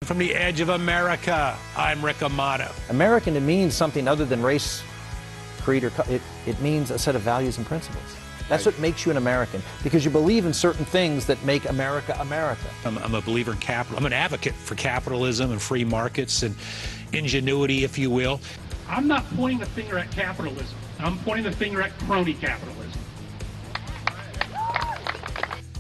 From the edge of America, I'm Rick Amato. American, it means something other than race, creed, or it means a set of values and principles. That's what makes you an American, because you believe in certain things that make America America. I'm a believer in capital. I'm an advocate for capitalism and free markets and ingenuity, if you will. I'm not pointing the finger at capitalism. I'm pointing the finger at crony capitalism.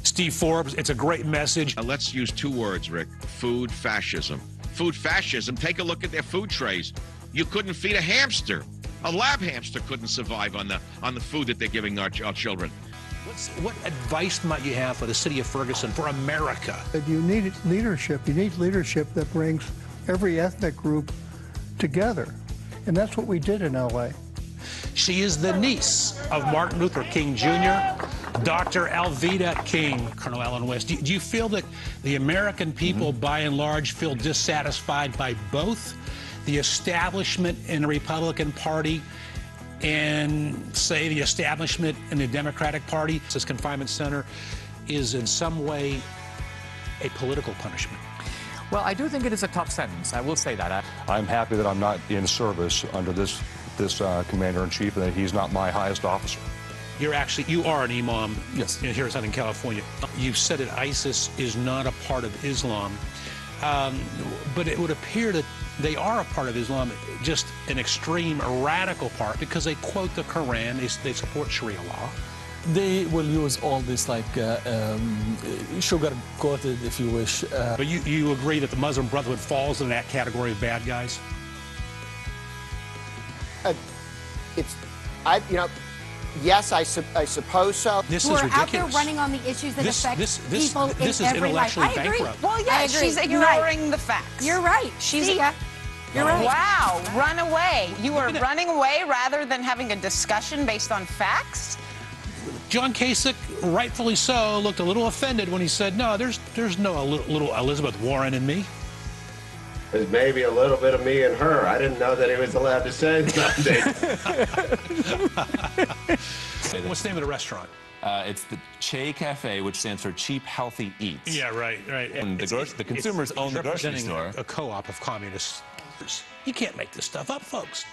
Steve Forbes, it's a great message. Let's use two words, Rick. Food fascism. Food fascism, take a look at their food trays. You couldn't feed a hamster. A lab hamster couldn't survive on the food that they're giving our children. What advice might you have for the city of Ferguson, for America? You need leadership. You need leadership that brings every ethnic group together. And that's what we did in L.A. She is the niece of Martin Luther King Jr., Dr. Alveda King. Colonel Allen West, do you feel that the American people, by and large, feel dissatisfied by both the establishment in the Republican Party and, say, the establishment in the Democratic Party? This confinement center is in some way a political punishment. Well, I do think it is a tough sentence. I will say that. I'm happy that I'm not in service under this commander-in-chief, and that he's not my highest officer. You are an imam. Yes. Here in Southern California. You've said that ISIS is not a part of Islam, but it would appear that they are a part of Islam, just an extreme, radical part, because they quote the Quran, they support Sharia law. They will use all this, like, sugar-coated, if you wish. But you agree that the Muslim Brotherhood falls in that category of bad guys? Yes, I suppose so. This who is are ridiculous. out there running on the issues that affect people this in is every life. intellectually I agree. bankrupt. Well, yeah, she's ignoring the facts. You're right. You're right. Wow, run away. You are running away rather than having a discussion based on facts? John Kasich, rightfully so, looked a little offended when he said, no, there's no little Elizabeth Warren in me. There's maybe a little bit of me and her. I didn't know that he was allowed to say that. What's the name of the restaurant? It's the Che Cafe, which stands for Cheap Healthy Eats. Yeah, right. And the consumers own the grocery store. A co-op of communists. You can't make this stuff up, folks.